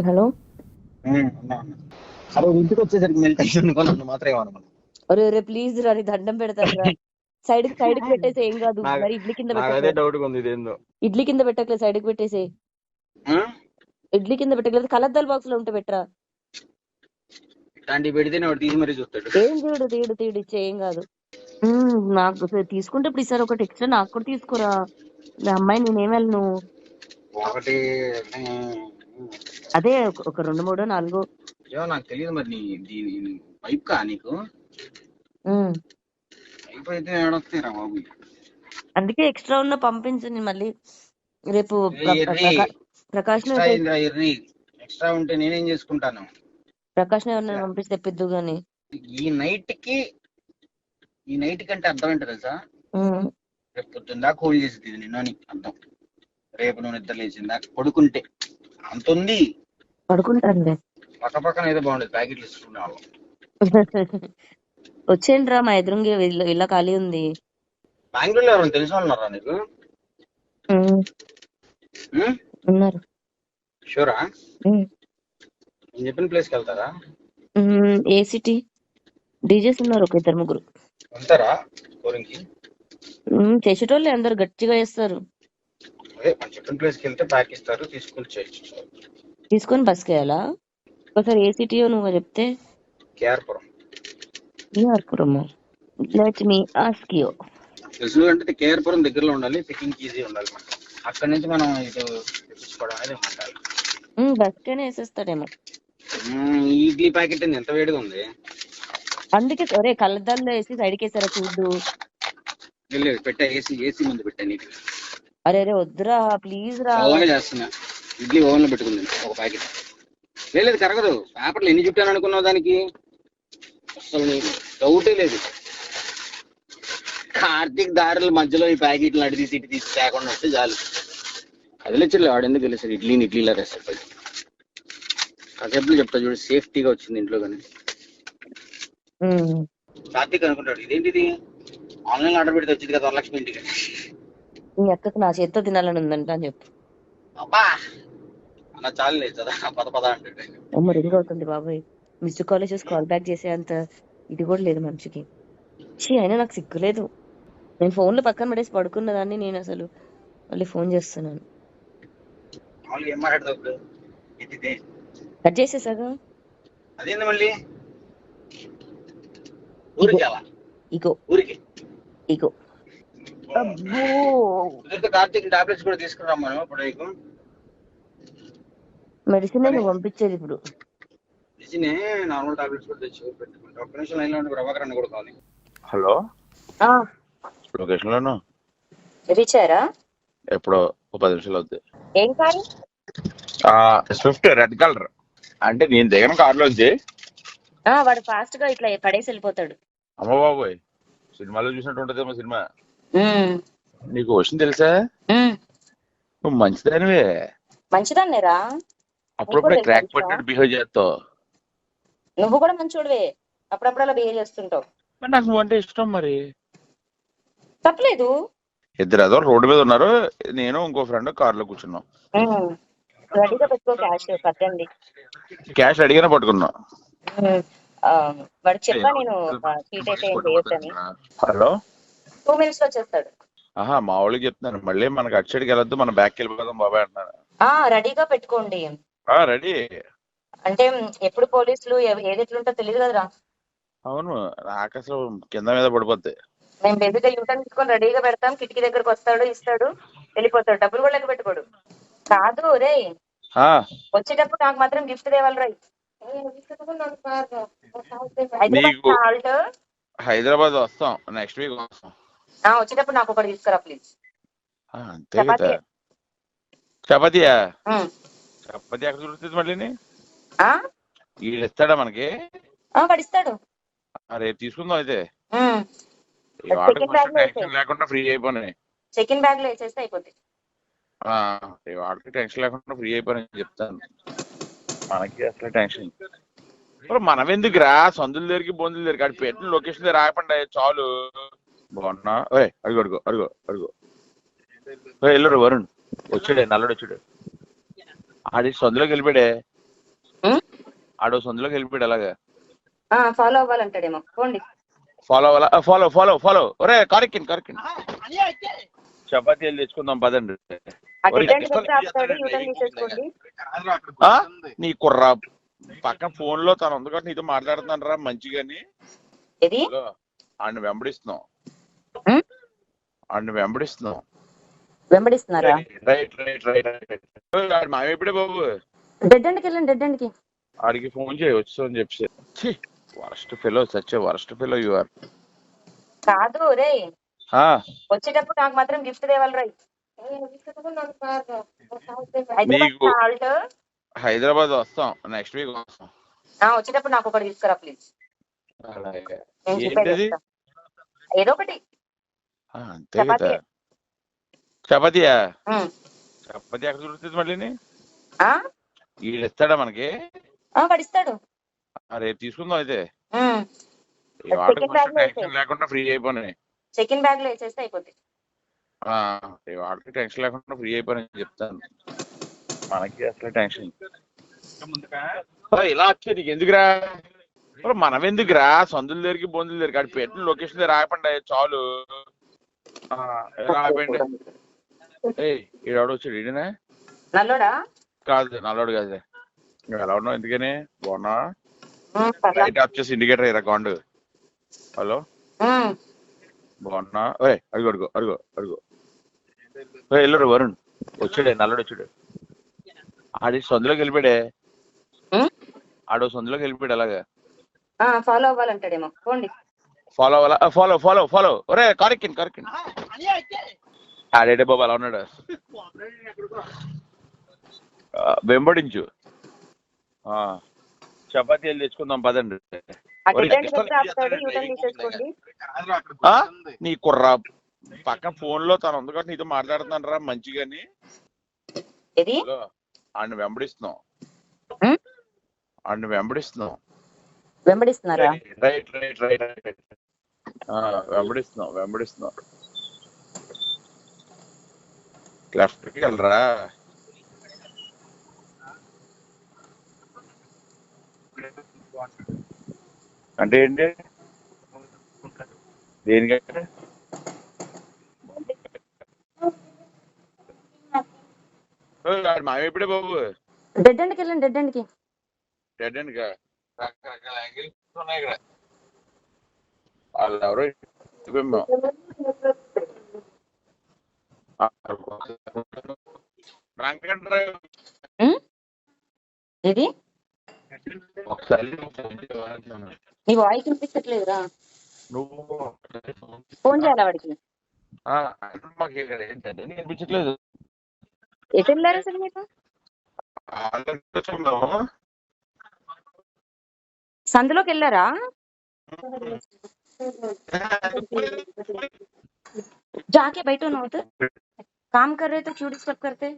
Hello. అన్నా అరే ఇంటికి వచ్చేసరికి మెల్ట్ అయ్యి నన్ను మాత్రం ఏమన్నా. అరే రే ప్లీజ్ రా, నీ దండం పెడతాను రా. సైడ్ కి పెట్టేసి ఏం కాదు, మరి ఇడ్లీ కింద నాకు అదే పెట్టకలేదు. డౌట్ ఉంది ఇదేందో. ఇడ్లీ కింద పెట్టకలేదు, సైడ్ కి పెట్టేసి. ఇడ్లీ కింద పెట్టకలేదు, కలద్దాల బాక్స్ లో ఉంటే పెట్టరా. ఇట్లాంటివి పెడితేనే వాడు తీసి మరీ చూస్తాడు. ఏం తీడు ఇచ్చే ఏం కాదు. నాకు తీసుకుంటే ఇప్పుడు ఈసారి ఒకటి ఎక్స్ట్రా నాకు కూడా తీసుకురా. అమ్మాయి నేనేం వెళ్ళను. ఒకటి అదే ఒక 2, 3, 4. ఏమో నాకు తెలియదు మరి. దీని పైప్ కా నీకు పైప్ అయితే ఏడొస్తాయిరా బాబు. అందుకే ఎక్స్ట్రా ఉన్న పంపించు, నేను మళ్ళీ రేపు ప్రకాష్ ఎక్స్ట్రా ఉంటే నేనేం చేసుకుంటాను. ప్రకాష్ ఎవరిని పంపిస్తే తెప్పిద్దు గాని. ఈ నైట్ కి అంటే అర్థం ఏంటో తెలుసా? రేపు పొద్దున్న దాకా హోల్డ్ చేసింది నిన్న అర్థం. రేపు నువ్వు నిద్ర లేచిందా పడుకుంటే అంత ఉంది. పడుకుంటానులే. పక్కన ఏదో బాగుండేది ప్యాకెట్లు ఇస్తున్నా వాళ్ళు. వచ్చేయండి రా, మా ఎదురుంగి ఇళ్ళ ఖాళీ ఉంది. బెంగళూరులో ఎవరైనా తెలిసిన వాళ్ళు ఉన్నారా నీకు? ఉన్నారు. షూరా? నేను చెప్పిన ప్లేస్కి వెళ్తారా? ఏ సిటీ? డీజేస్ ఉన్నారు ఒక 2, 3. వెళ్తారా స్కోరింగ్కి? చేసేటోళ్ళే, అందరు గట్టిగా చేస్తారు. అదే మనం చెప్పిన ప్లేస్కి వెళ్తే బ్యాక్ ఇస్తారు, తీసుకొని బస్కి వెళ్ళాలా? ఒకసారి ఏ సిటీయో నువ్వు చెప్తే. KR Puram. Let me ask you. తెలుసు అంటే కేఆర్పురం దగ్గరలో ఉండాలి, పికింగ్ ఈజీ ఉండాలి. అక్కడి నుంచి మనం ఇటు తెప్పించుకోవడం అనేది ఉండాలి. బస్కైనా వేసేస్తాడేమో. ఇడ్లీ ప్యాకెట్ ఎంత వేడిగా ఉంది. అందుకే సరే కళ్ళద్దాల్లో వేసి సైడ్కి వేసారా చూడు. పెట్టా, ఏసీ ముందు పెట్టా నీకు. అరే వద్దురా ప్లీజ్ రా. అలాగే చేస్తున్నా. ఇడ్లీ ఓవెన్ లో పెట్టుకుంది ఒక ప్యాకెట్. లేదు కరగదు. పేపర్లు ఎన్ని చుట్టాను అనుకున్నావు దానికి? అసలు నీకు డౌటే లేదు. కార్తీక్ దారుల మధ్యలో ఈ ప్యాకెట్లు అడి తీసి ఇటు తీసి తేకుండా వస్తే చాలు. కదిలిచ్చలే వాడు, ఎందుకు తెలిసాడు ఇడ్లీలా వేస్తాడు. కాసేపు చెప్తా చూడు, సేఫ్టీగా వచ్చింది ఇంట్లో. కానీ కార్తీక్ అనుకుంటాడు ఇదేంటిది ఆన్లైన్ ఆర్డర్ పెడితే వచ్చింది కదా వరలక్ష్మి ఇంటికి. నీ అక్కకు నా చేత్తో తినాలని ఉందంట అని చెప్పు. అబ్బా అన్న చాలు లేదు పద అంటే. అమ్మ రింగ్ అవుతుంది బాబాయ్. మిస్డ్ కాలేజెస్ కాల్ బ్యాక్ చేసే అంత ఇది కూడా లేదు మనిషికి. అయినా నాకు సిగ్గులేదు. నేను ఫోన్లు పక్కన పడేసి పడుకున్నదాన్ని, నేను అసలు మళ్ళీ ఫోన్ చేస్తున్నాను. కట్ చేసేసాగా. అదేంది మళ్ళీ ఇగో అబ్బో. కార్తీక్ టాబ్లెట్స్ కూడా తీసుకురామ్మా ఇప్పుడు. నీకు మెడిసిన్ నువ్వు పంపించేది ఇప్పుడు. మెడిసిన్ నార్మల్ టాబ్లెట్స్ కూడా తెచ్చి పెట్టుకుంటా. ఒక్క నిమిషం లైన్ లో ఉంటే ప్రభాకర్ కూడా కావాలి. హలో, లొకేషన్ లోను రీచ్ అయ్యారా? ఎప్పుడో 10 నిమిషాలు అవుతుంది. ఏం కారు? Swift red colour. అంటే నేను దిగన కారులోంచి వాడు ఫాస్ట్ గా ఇట్లా పడేసి వెళ్ళిపోతాడు. అమ్మ బాబోయ్, సినిమాలో చూసినట్టు ఉంటదేమో సినిమా. నీకు విషయం తెలుసా? నువ్వు మంచిదానివే. మంచిదాన్నేరా. అప్పుడప్పుడే క్రాక్ పట్టినట్టు బిహేవ్ చేస్తావు. నువ్వు కూడా మంచోడివే, అప్పుడప్పుడు అలా బిహేవ్ చేస్తుంటావు. నాకు నువ్వు అంటే ఇష్టం. మరి తప్పలేదు. ఇద్దరు అదో రోడ్డు మీద ఉన్నారు, నేను ఇంకో ఫ్రెండ్ కార్లో కూర్చున్నాం. రెడీగా పెట్టుకో, క్యాష్ కట్టండి. క్యాష్ అడిగినా పట్టుకున్నా. వాడు చెప్పా నేను సీట్ అయితే ఏం చేయొద్దని. హలో, 2 minutes లో వచ్చేస్తాడు. మా వాళ్ళకి చెప్తున్నాను, మళ్ళీ మనకు అటు సైడ్కి వెళ్ళొద్దు, మనం బ్యాక్ వెళ్ళిపోదాం బాబాయ్ అంటున్నాను. రెడీగా పెట్టుకోండి. రెడీ అంటే ఎప్పుడు పోలీసులు ఏది ఎట్లుంటో తెలియదు కదరా. అవును, నాకు అసలు కింద మీద పడిపోద్ది. మేము బేబీగా యూటర్న్ తీసుకొని రెడీగా పెడతాం. కిటికీ దగ్గరకు వస్తాడు, ఇస్తాడు, వెళ్ళిపోతాడు. డబ్బులు కూడా లెక్క పెట్టుకోడు. కాదు రే, వచ్చేటప్పుడు నాకు మాత్రం గిఫ్ట్ తేవాలి రై. హైదరాబాద్ వస్తాం నెక్స్ట్ వీక్ వస్తాం. వచ్చేటప్పుడు నాకు ఒకటి తీసుకురా ప్లీజ్. చపాతీయా? చపాతీ ఎక్కడ దొరుకుతుంది మళ్ళీ? వీడు ఇస్తాడా మనకి? పడిస్తాడు. రేపు తీసుకుందాం అయితే. టెన్షన్ లేకుండా ఫ్రీ అయిపోయినాయి. చెకిన్ బ్యాగ్ లో వేసేస్తే అయిపోతుంది. వాడికి టెన్షన్ లేకుండా ఫ్రీ అయిపోయినాయి చెప్తాను. మనకి అసలు టెన్షన్. మనం ఎందుకురా సందుల దగ్గరికి బొందుల దగ్గరికి అటు పెట్టిన లొకేషన్ దగ్గర రాకుండా చాలు. బాగున్నా అడుగు వెళ్ళరు వరుణ్ వచ్చాడే, నల్లడు వచ్చాడు. ఆడి సందులోకి వెళ్ళిపోయాడే. ఆడో సందులోకి వెళ్ళిపోయాడు అలాగా. ఫాలో అవ్వాలంటాడేమో పోండి. ఫాలో అవ్వాలా? Follow follow follow. ఒరే కరెక్ట్ చపాతీలు తెచ్చుకుందాం పదండి. ఒరే, యూటర్న్ తీసేసుకోండి. ఆ? నీ కుర్రా పక్కన ఫోన్ లో తను ఉంది కాబట్టి నీతో మాట్లాడుతున్నాను రా మంచిగాని. ఏది హలో, ఆడిని వెంబడిస్తున్నాం. ఉం? ఆడిని వెంబడిస్తున్నాం. వెంబడిస్తున్నారా? రైట్ మావి ఎప్పుడే బాబు డెడ్ ఎండ్కి వెళ్ళండి, డెడ్ ఎండ్కి. ఆడికి ఫోన్ చేయవచ్చు అని చెప్పి. Worst fellow, such worst fellow you are. కాదు రే, వచ్చేటప్పుడు నాకు మాత్రం గిఫ్ట్ తేవాలి రై. నీకు హైదరాబాద్ వస్తాం, నెక్స్ట్ వీక్ వస్తాం. వచ్చేటప్పుడు నాకు ఒకటి తీసుకురా ప్లీజ్. అలాగే. నేను ఏంటది? ఏదో ఒకటి. అంతే కదా. చపాతీయా? ఉం. చపాతీ ఎక్కడ దొరుకుతుంది మళ్ళీ? వీడు ఇస్తాడా మనకి? పడిస్తాడు. రేపు తీసుకుందాం అయితే. సెకండ్ బ్యాగ్ లో టెన్షన్ లేకుండా ఫ్రీ అయిపోయి. సెకండ్ బ్యాగ్ లో వేసేస్తే అయిపోద్ది. వాడికి టెన్షన్ లేకుండా ఫ్రీ అయిపోయి చెప్తాను. మనకి అసలు టెన్షన్ ఇలా వచ్చే నీకు ఎందుకురా? మనం ఎందుకురా సందుల దగ్గరికి బొందుల దగ్గరికి అక్కడ పెట్టిన లొకేషన్ దగ్గర రాయపండి చాలు. రాయపండి. ఈడెవడో వచ్చాడు. ఈడనే నల్లోడా? కాదు, నల్లోడు కాదు. నువ్వు ఎలా ఉన్నావు? ఎందుకని బాగున్నా? లైట్ ఆఫ్ చేసి ఇండికేటర్ అయ్యారా కాండు. హలో, బాగున్నా? అడుగు వెళ్ళరు. వరుణ్ వచ్చాడే, నల్లుడు వచ్చాడు. ఆడి సందులోకి వెళ్ళిపోయాడే. ఆడో సందులోకి వెళ్ళిపోయాడు అలాగా. ఫాలో అవ్వాలంటాడేమో పోండి. ఫాలో అవ్వాలా? ఫాలో. ఒరే కరెక్ట్ ఆడేటే బాబు అలా ఉన్నాడు. వెంబడించు. చపాతీలు తెచ్చుకుందాం పదండి. నీ కుర్రా పక్కన ఫోన్ లో తను ఉంది కాబట్టి నీతో మాట్లాడుతున్నాను రా మంచిగాని. ఆడిని వెంబడిస్తున్నాం. వెంబడిస్తున్నారా? రైట్ వెంబడిస్తున్నాం. లెఫ్ట్ కి వెళ్ళరా? అంటే ఏంటి? దేనికంటే మావి ఎప్పుడే బాబు డెడ్ ఎండ్కి వెళ్ళండి, డెడ్ ఎండ్కి. డెడ్ ఎండ్ గా రకరకాల యాంగిల్స్ ఉన్నాయి ఇక్కడ. వాళ్ళు ఎవరో ఇది ఒకసారి నీ వాయిస్ వినిపించట్లేదురా. నువ్వు ఫోన్ చేయాలా వాడికి? మాకు ఇక్కడ ఏంటంటే వినిపించట్లేదు. ఎటు వెళ్ళారు అసలు మీరు? సందులోకి వెళ్ళారా? जाके बैठो ना उधर, काम कर रहे तो क्यों डिस्टर्ब करते?